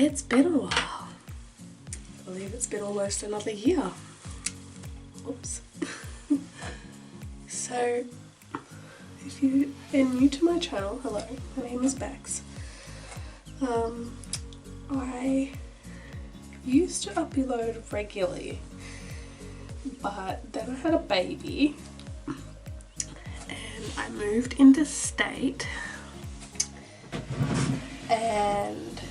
It's been a while. I believe it's been almost another year. Oops. So, if you are new to my channel, hello, my name is Bex. I used to upload regularly, but then I had a baby and I moved interstate, and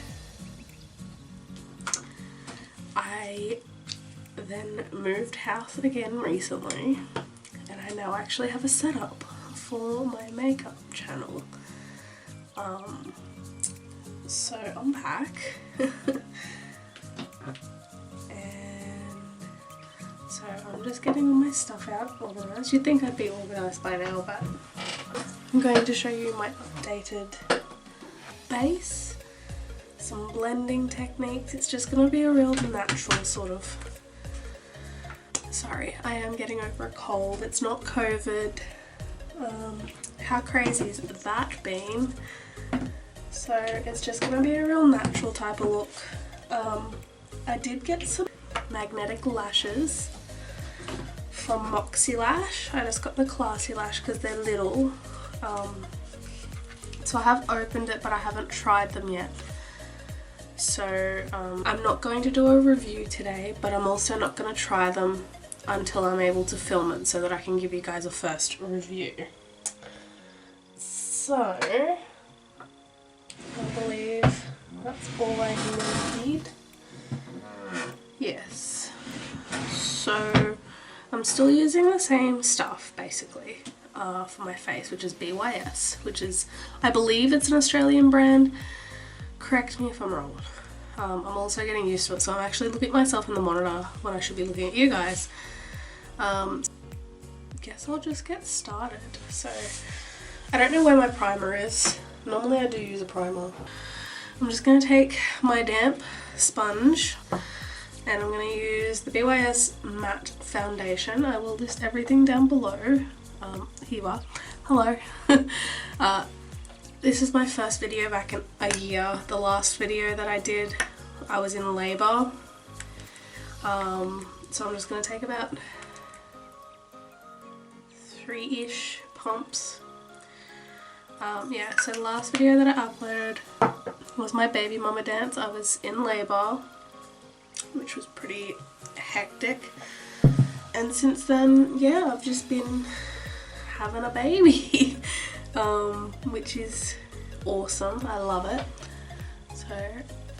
I then moved house again recently, and I now actually have a setup for my makeup channel. So I'm back. And so I'm just getting all my stuff out organised. You'd think I'd be organised by now, but I'm going to show you my updated base, some blending techniques. It's just going to be a real natural sort of... Sorry, I am getting over a cold. It's not COVID. How crazy has that been? So it's just going to be a real natural type of look. I did get some magnetic lashes from Moxie Lash. I just got the Classy Lash because they're little. So I have opened it, but I haven't tried them yet. So I'm not going to do a review today, but I'm also not going to try them until I'm able to film it so that I can give you guys a first review. So I believe that's all I need. Yes. So I'm still using the same stuff basically for my face, which is BYS, which is, I believe it's an Australian brand. Correct me if I'm wrong. I'm also getting used to it, so I'm actually looking at myself in the monitor when I should be looking at you guys. Guess I'll just get started. So I don't know where my primer is. Normally I do use a primer. I'm just going to take my damp sponge and I'm going to use the BYS matte foundation. I will list everything down below. Here you are. Hello. This is my first video back in a year. The last video that I did, I was in labour. So I'm just going to take about 3-ish pumps. Yeah, so the last video that I uploaded was my baby mama dance. I was in labour, which was pretty hectic. And since then, yeah, I've just been having a baby, which is awesome. I love it. So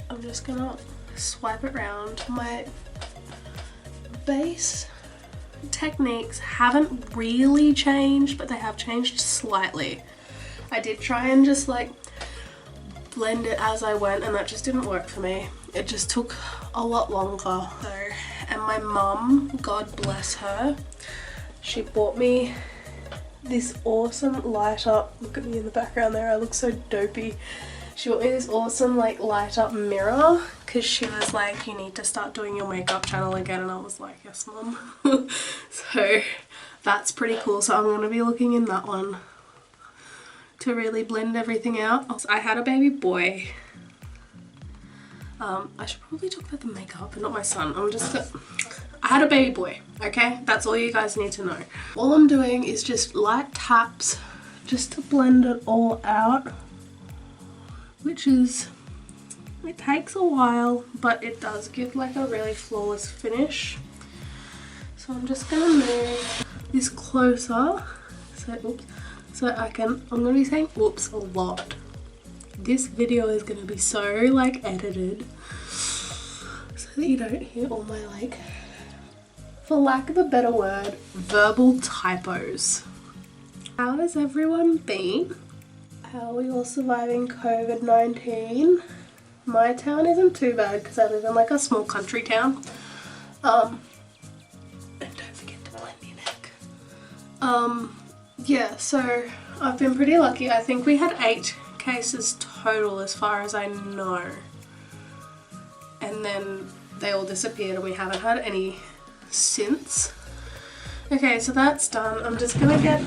I'm just gonna swipe it around. My base techniques haven't really changed, but they have changed slightly. I did try and just like blend it as I went, and that just didn't work for me. It just took a lot longer. So, and my mum, God bless her, she bought me this awesome light up, look at me in the background there, I look so dopey. She bought me this awesome like light up mirror because she was like, you need to start doing your makeup channel again, and I was like, yes mum. So that's pretty cool. So I'm going to be looking in that one to really blend everything out. I had a baby boy. I should probably talk about the makeup, but not my son. I had a baby boy, okay? That's all you guys need to know. All I'm doing is just light taps just to blend it all out, which is, it takes a while, but it does give like a really flawless finish. So I'm just gonna move this closer, so oops, so I'm gonna be saying oops a lot. This video is gonna be so like edited so that you don't hear all my like, for lack of a better word, verbal typos. How has everyone been? How are we all surviving COVID-19? My town isn't too bad because I live in like a small country town. And don't forget to blend your neck. Yeah, so I've been pretty lucky. I think we had 8 cases total as far as I know. And then they all disappeared and we haven't had any since. Okay, so that's done. I'm just gonna get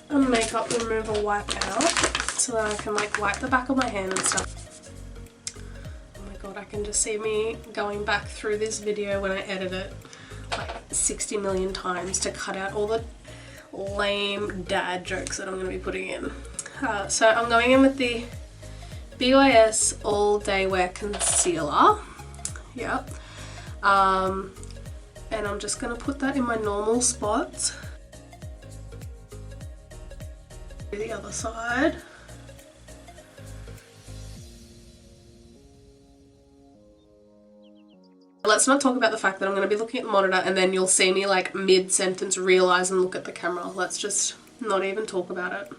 a makeup remover wipe out so that I can like wipe the back of my hand and stuff. Oh my god, I can just see me going back through this video when I edit it like 60 million times to cut out all the lame dad jokes that I'm going to be putting in. So I'm going in with the BYS All Day Wear Concealer. Yep. And I'm just going to put that in my normal spots. Do the other side. Let's not talk about the fact that I'm going to be looking at the monitor and then you'll see me like mid-sentence realize and look at the camera. Let's just not even talk about it.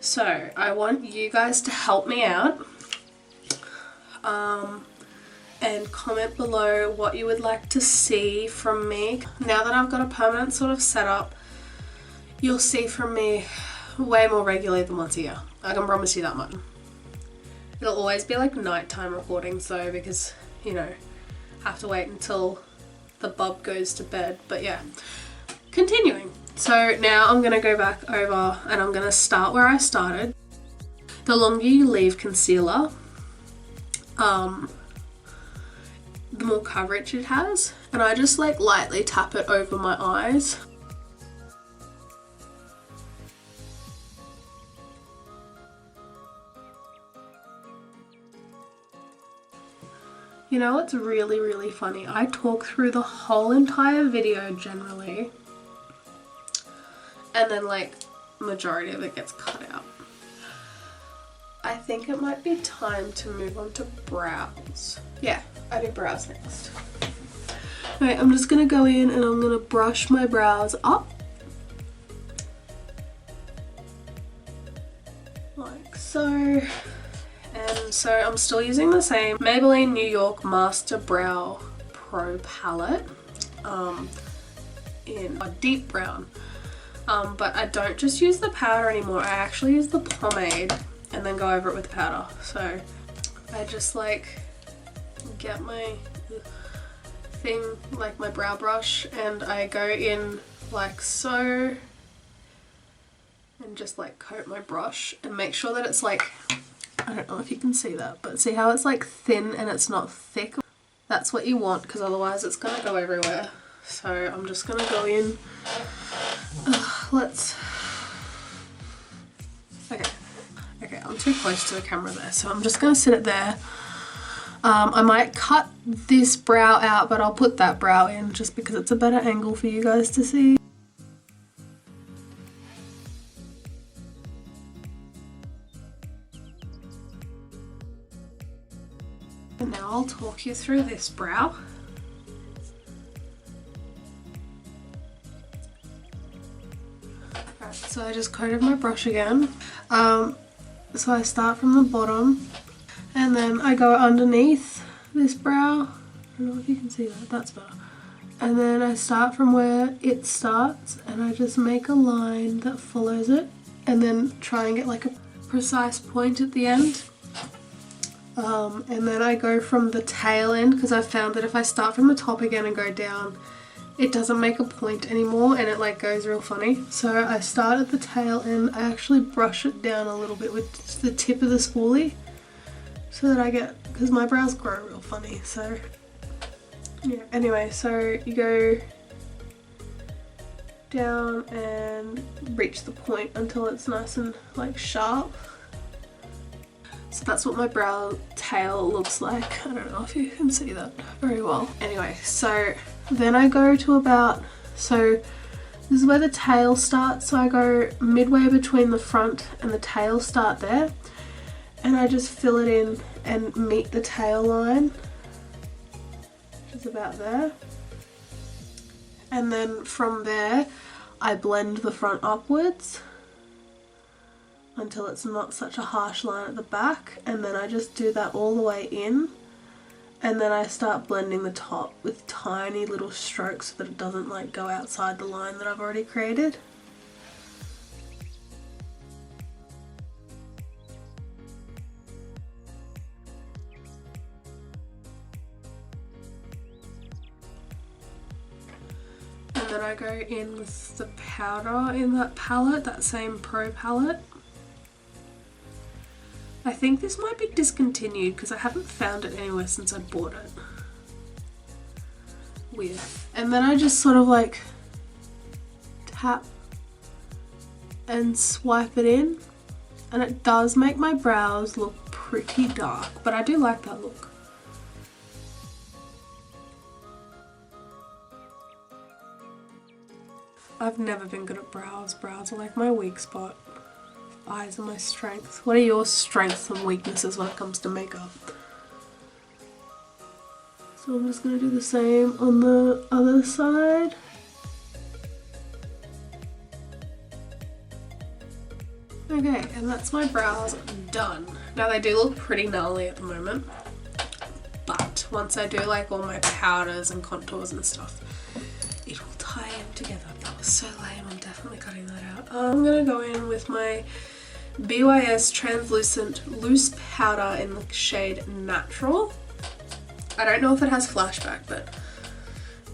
So I want you guys to help me out and comment below what you would like to see from me. Now that I've got a permanent sort of setup, you'll see from me way more regularly than once a year. I can promise you that much. It'll always be like nighttime recordings though, because you know, have to wait until the bub goes to bed. But yeah, continuing. So now I'm going to go back over and I'm going to start where I started. The longer you leave concealer, the more coverage it has. And I just like lightly tap it over my eyes. You know what's really, really funny? I talk through the whole entire video generally, and then like majority of it gets cut out. I think it might be time to move on to brows. Yeah, I do brows next. Alright, I'm just gonna go in and I'm gonna brush my brows up. Like so. And so I'm still using the same Maybelline New York Master Brow Pro palette in a deep brown. But I don't just use the powder anymore. I actually use the pomade and then go over it with powder. So I just like get my thing, like my brow brush, and I go in like so and just like coat my brush and make sure that it's like, I don't know if you can see that, but see how it's like thin and it's not thick? That's what you want, because otherwise it's gonna go everywhere. So I'm just gonna go in. Okay, I'm too close to the camera there, so I'm just gonna sit it there. I might cut this brow out, but I'll put that brow in just because it's a better angle for you guys to see. And now I'll talk you through this brow. Right, so I just coated my brush again. So I start from the bottom and then I go underneath this brow. I don't know if you can see that, that's better. And then I start from where it starts and I just make a line that follows it and then try and get like a precise point at the end. And then I go from the tail end, because I found that if I start from the top again and go down, it doesn't make a point anymore and it like goes real funny. So I start at the tail end. I actually brush it down a little bit with the tip of the spoolie so that I get, because my brows grow real funny. So yeah, anyway, so you go down and reach the point until it's nice and like sharp. So that's what my brow tail looks like. I don't know if you can see that very well. Anyway, so then I go to about, so this is where the tail starts. So I go midway between the front and the tail, start there. And I just fill it in and meet the tail line, which is about there. And then from there, I blend the front upwards until it's not such a harsh line at the back, and then I just do that all the way in, and then I start blending the top with tiny little strokes so that it doesn't like go outside the line that I've already created. And then I go in with the powder in that palette, that same Pro palette. I think this might be discontinued because I haven't found it anywhere since I bought it. Weird. And then I just sort of like tap and swipe it in, and it does make my brows look pretty dark, but I do like that look. I've never been good at brows. Brows are like my weak spot. Eyes are my strength. What are your strengths and weaknesses when it comes to makeup? So I'm just going to do the same on the other side. Okay, and that's my brows done. Now they do look pretty gnarly at the moment, but once I do like all my powders and contours and stuff, it will tie in together. That was so lame, I'm definitely cutting that out. I'm gonna go in with my BYS translucent loose powder in the shade Natural. I don't know if it has flashback, but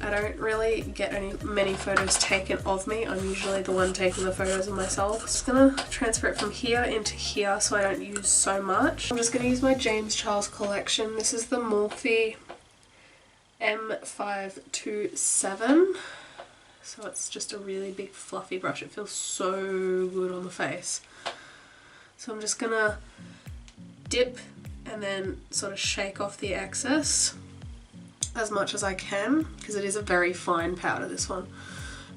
I don't really get many photos taken of me. I'm usually the one taking the photos of myself. I'm just gonna transfer it from here into here so I don't use so much. I'm just gonna use my James Charles collection. This is the Morphe M527. So it's just a really big fluffy brush. It feels so good on the face. So I'm just gonna dip and then sort of shake off the excess as much as I can, because it is a very fine powder, this one.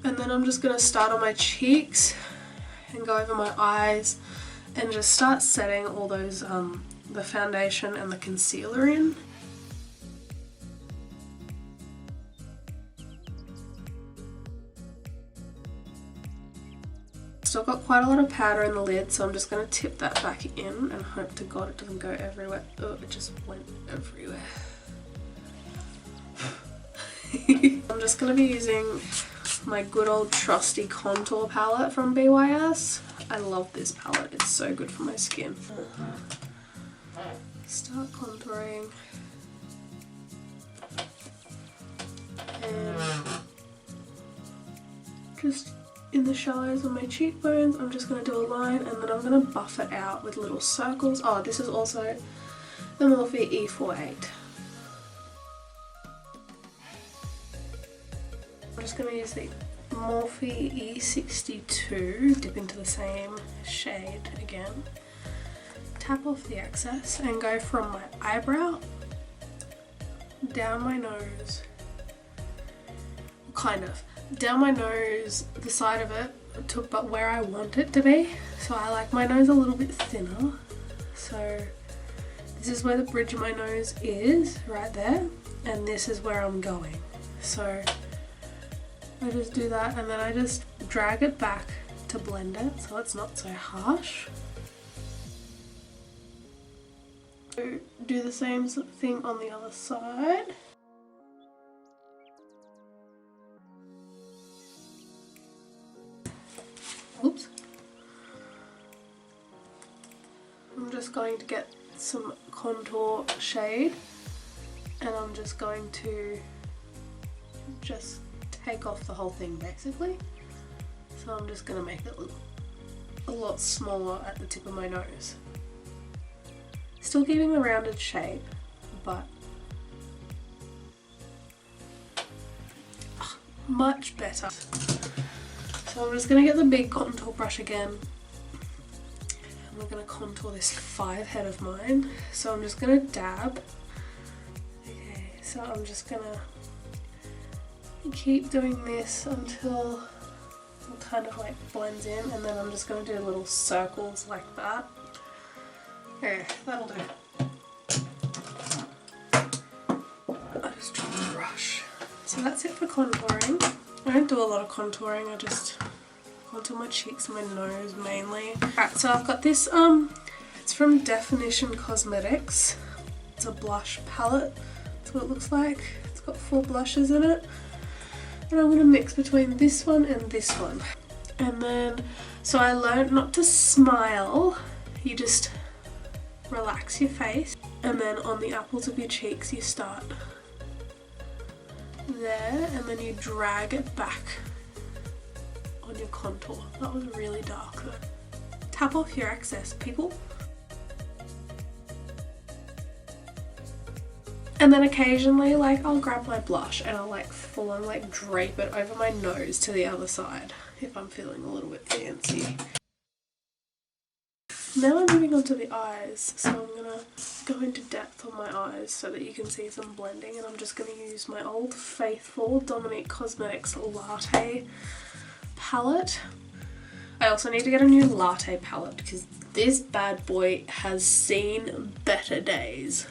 And then I'm just gonna start on my cheeks and go over my eyes and just start setting all those, the foundation and the concealer in. Still got quite a lot of powder in the lid, so I'm just going to tip that back in and hope to God it doesn't go everywhere. Oh, it just went everywhere. I'm just going to be using my good old trusty contour palette from BYS. I love this palette, it's so good for my skin. Start contouring. And just in the shallows of my cheekbones, I'm just going to do a line, and then I'm going to buff it out with little circles. Oh, this is also the Morphe E48. I'm just going to use the Morphe E62, dip into the same shade again, tap off the excess, and go from my eyebrow down my nose, kind of. Down my nose, the side of it, to but where I want it to be. So I like my nose a little bit thinner. So this is where the bridge of my nose is, right there. And this is where I'm going. So I just do that, and then I just drag it back to blend it so it's not so harsh. So do the same thing on the other side. Oops. I'm just going to get some contour shade, and I'm just going to just take off the whole thing basically. So I'm just going to make it look a lot smaller at the tip of my nose. Still keeping the rounded shape, but much better. So I'm just going to get the big contour brush again, and we're going to contour this 5 head of mine. So I'm just going to dab. Okay, so I'm just going to keep doing this until it kind of like blends in, and then I'm just going to do little circles like that. Okay, that'll do. I just dropped the brush. So that's it for contouring. I don't do a lot of contouring, I just contour my cheeks and my nose mainly. Alright, so I've got this, it's from Dominique Cosmetics. It's a blush palette. That's what it looks like. It's got 4 blushes in it. And I'm going to mix between this one and this one. And then, so I learned not to smile. You just relax your face. And then on the apples of your cheeks you start there, and then you drag it back on your contour. That was really dark though. Tap off your excess, people. And then occasionally like I'll grab my blush and I'll like full on like drape it over my nose to the other side if I'm feeling a little bit fancy. Now I'm moving on to the eyes, so I'm going to go into depth on my eyes so that you can see some blending, and I'm just going to use my old faithful Dominique Cosmetics Latte Palette. I also need to get a new Latte Palette because this bad boy has seen better days.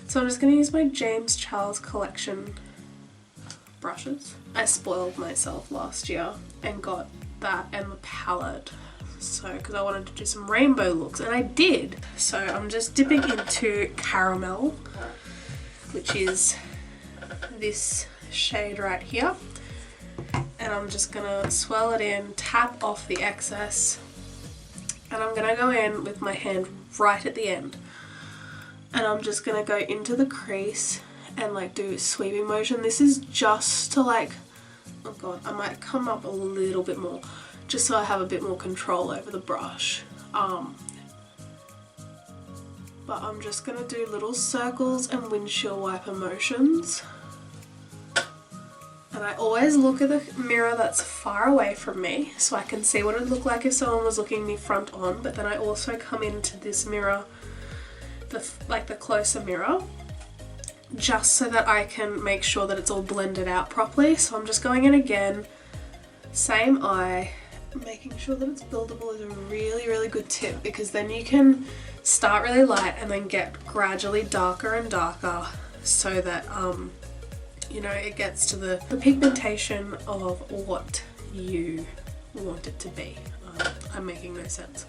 So I'm just going to use my James Charles Collection brushes. I spoiled myself last year and got that and the palette, so because I wanted to do some rainbow looks, and I did. So I'm just dipping into Caramel, which is this shade right here, and I'm just gonna swirl it in, tap off the excess, and I'm gonna go in with my hand right at the end, and I'm just gonna go into the crease and like do a sweeping motion. This is just to like, oh god, I might come up a little bit more just so I have a bit more control over the brush. But I'm just going to do little circles and windshield wiper motions. And I always look at the mirror that's far away from me so I can see what it would look like if someone was looking me front on, but then I also come into this mirror, the closer mirror, just so that I can make sure that it's all blended out properly. So I'm just going in again, same eye, making sure that it's buildable is a really, really good tip, because then you can start really light and then get gradually darker and darker so that you know, it gets to the pigmentation of what you want it to be. I'm making no sense.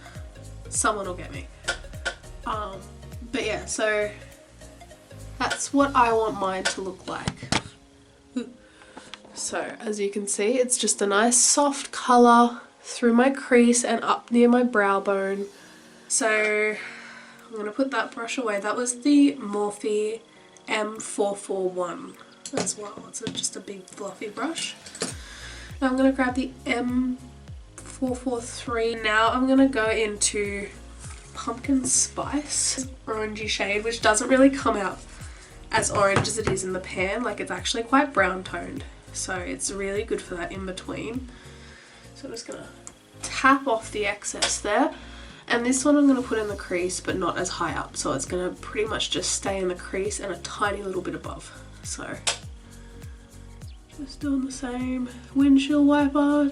Someone will get me. But yeah, so that's what I want mine to look like. So as you can see, it's just a nice soft colour through my crease and up near my brow bone. So I'm going to put that brush away. That was the Morphe M441 as well. It's just a big fluffy brush. Now I'm going to grab the M443. Now I'm going to go into Pumpkin Spice orangey shade, which doesn't really come out as orange as it is in the pan. Like, it's actually quite brown toned, so it's really good for that in between. So I'm just going to tap off the excess there, and this one I'm going to put in the crease but not as high up, so it's going to pretty much just stay in the crease and a tiny little bit above. So just doing the same windshield wiper.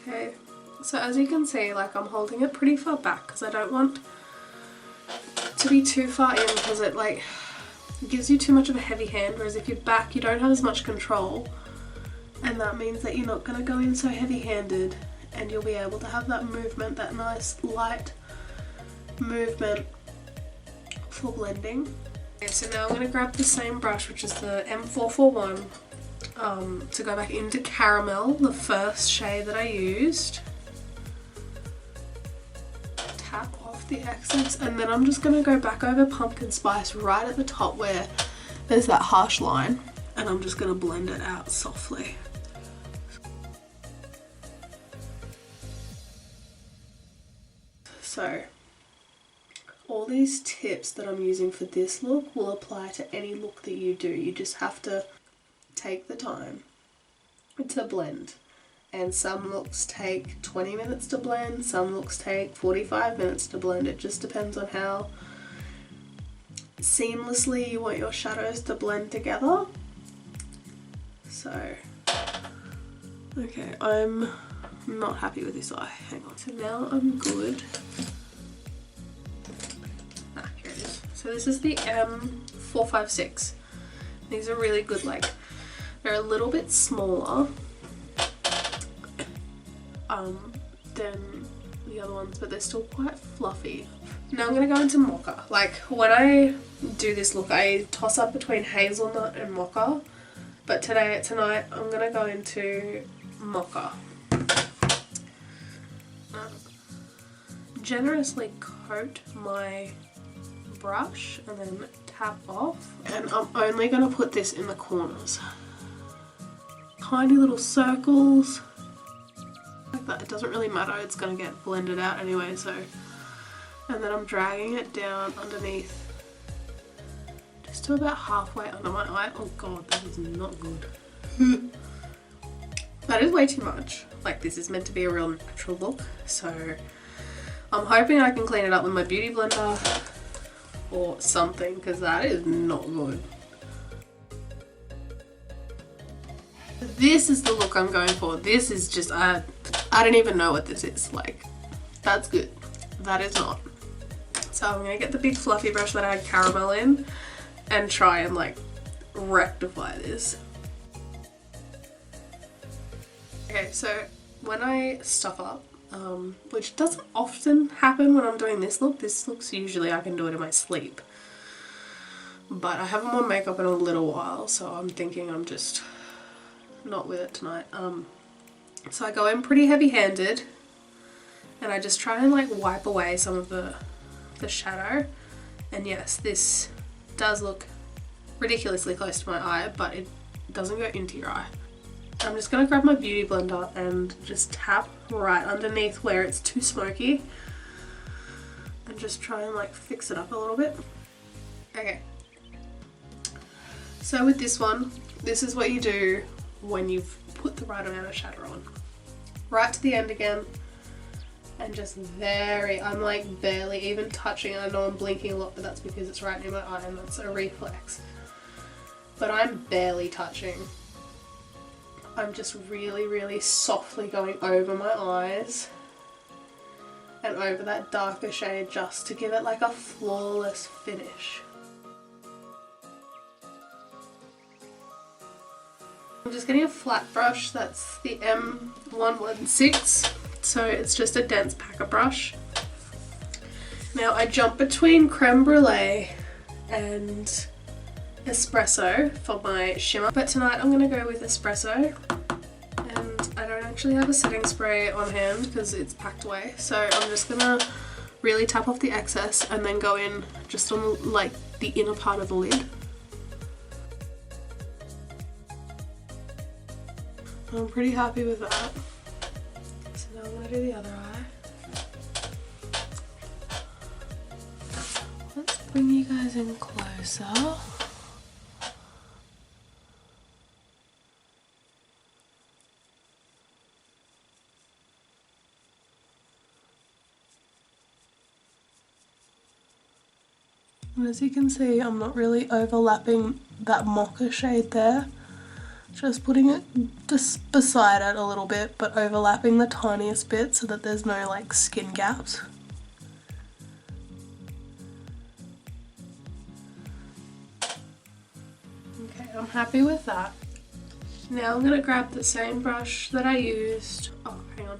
Okay, so as you can see, like, I'm holding it pretty far back because I don't want to be too far in, because it like gives you too much of a heavy hand, whereas if you're back you don't have as much control, and that means that you're not going to go in so heavy-handed and you'll be able to have that movement, that nice light movement for blending. Okay, so now I'm going to grab the same brush, which is the M441, to go back into Caramel, the first shade that I used. Tap off the excess, and then I'm just going to go back over Pumpkin Spice right at the top where there's that harsh line, and I'm just going to blend it out softly. So all these tips that I'm using for this look will apply to any look that you do. You just have to take the time to blend, and some looks take 20 minutes to blend, some looks take 45 minutes to blend. It just depends on how seamlessly you want your shadows to blend together. So okay, I'm not happy with this eye. Hang on. So now I'm good. Here it is. So this is the M456. These are really good. Like, they're a little bit smaller than the other ones, but they're still quite fluffy. Now I'm going to go into Mocha. Like, when I do this look, I toss up between hazelnut and Mocha, but tonight I'm going to go into Mocha. generously coat my brush and then tap off, and I'm only going to put this in the corners. Tiny little circles like that. It doesn't really matter, it's going to get blended out anyway, so. And then I'm dragging it down underneath just to about halfway under my eye. Oh god, that is not good. That is way too much. Like, this is meant to be a real natural look, so I'm hoping I can clean it up with my beauty blender or something, because that is not good. This is the look I'm going for. This is just, I don't even know what this is. Like, that's good. That is not. So I'm going to get the big fluffy brush that I had caramel in and try and like rectify this. Okay, so when I stuff up, which doesn't often happen when I'm doing this looks usually I can do it in my sleep. But I haven't worn makeup in a little while, so I'm thinking I'm just not with it tonight. So I go in pretty heavy-handed and I just try and like wipe away some of the shadow. And yes, this does look ridiculously close to my eye, but it doesn't go into your eye. I'm just going to grab my beauty blender and just tap right underneath where it's too smoky and just try and like fix it up a little bit. Okay, so with this one, this is what you do when you've put the right amount of shadow on. Right to the end again, and just I'm like barely even touching it. I know I'm blinking a lot, but that's because it's right near my eye and that's a reflex. But I'm barely touching. I'm just really, really softly going over my eyes and over that darker shade just to give it like a flawless finish. I'm just getting a flat brush, that's the M116, so it's just a dense packer brush. Now I jump between creme brulee and espresso for my shimmer, but tonight I'm going to go with espresso, and I don't actually have a setting spray on hand because it's packed away, so I'm just going to really tap off the excess and then go in just on like the inner part of the lid. I'm pretty happy with that. So now I'm going to do the other eye. Let's bring you guys in closer. And as you can see, I'm not really overlapping that mocha shade there. Just putting it just beside it a little bit, but overlapping the tiniest bit so that there's no like skin gaps. Okay, I'm happy with that. Now I'm going to grab the same brush that I used. Oh, hang on.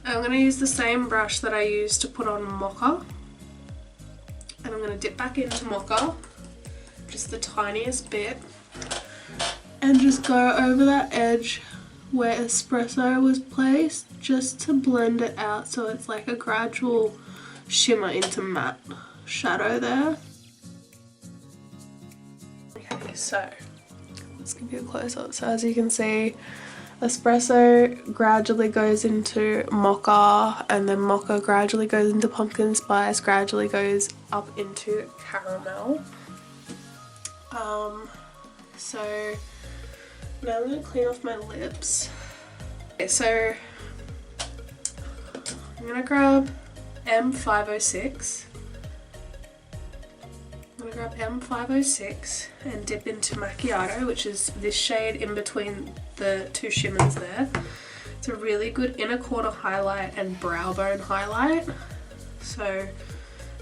I'm going to use the same brush that I used to put on mocha. And I'm going to dip back into mocha. Just the tiniest bit, and just go over that edge where espresso was placed just to blend it out so it's like a gradual shimmer into matte shadow there. Okay, so let's give you a close up. So as you can see, espresso gradually goes into mocha, and then mocha gradually goes into pumpkin spice, gradually goes up into caramel. So now I'm going to clean off my lips. Okay, so I'm going to grab M506. I'm going to grab M506 and dip into Macchiato, which is this shade in between the two shimmers there. It's a really good inner corner highlight and brow bone highlight. So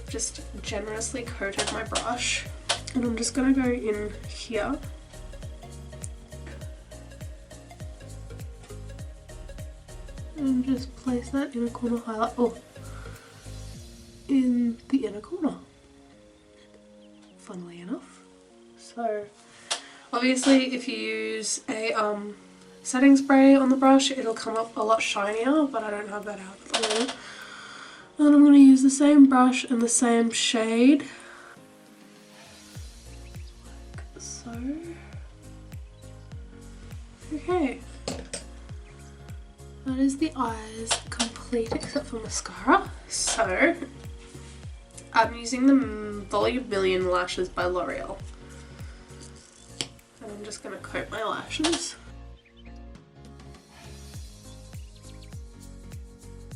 just generously coated my brush. And I'm just going to go in here. And just place that inner corner highlight in the inner corner. Funnily enough. So obviously if you use a setting spray on the brush, it'll come up a lot shinier, but I don't have that out at the moment. And I'm going to use the same brush and the same shade. Like so. Okay. That is the eyes complete except for mascara. So, I'm using the Volume Million Lashes by L'Oreal. And I'm just going to coat my lashes.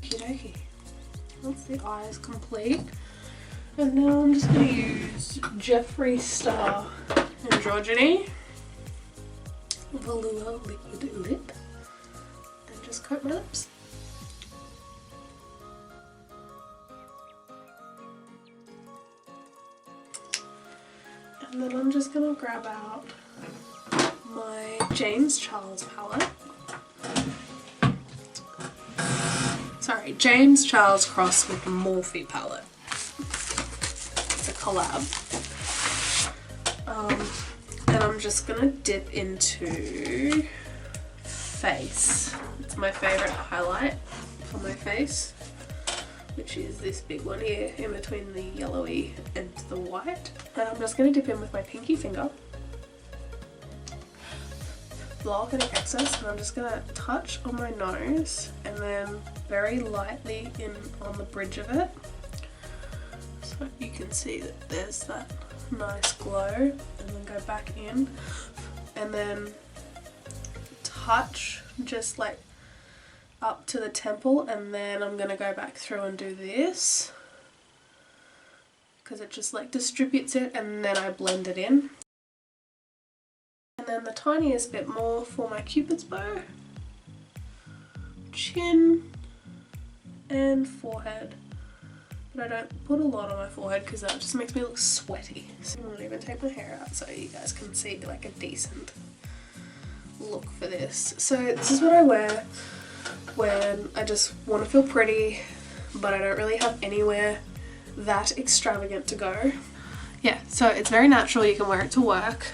Okey-dokey. That's the eyes complete. And now I'm just going to use Jeffree Star Androgyny Velour Liquid Lip and just coat my lips. And then I'm just going to grab out my James Charles palette. Sorry, James Charles cross with the Morphe palette. It's a collab. And I'm just gonna dip into Face. It's my favourite highlight for my face, which is this big one here in between the yellowy and the white. And I'm just gonna dip in with my pinky finger. Block any excess, and I'm just gonna touch on my nose and then very lightly in on the bridge of it, so you can see that there's that nice glow, and then go back in and then touch just like up to the temple, and then I'm gonna go back through and do this because it just like distributes it, and then I blend it in. And then the tiniest bit more for my Cupid's bow, chin and forehead. But I don't put a lot on my forehead because that just makes me look sweaty. So I'm gonna even take my hair out so you guys can see like a decent look for this. So this is what I wear when I just want to feel pretty, but I don't really have anywhere that extravagant to go. Yeah, so it's very natural. You can wear it to work.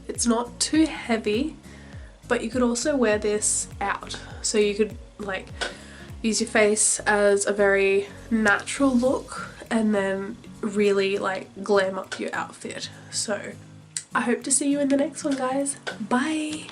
It's not too heavy, but you could also wear this out. So you could like use your face as a very natural look and then really like glam up your outfit. So I hope to see you in the next one, guys. Bye!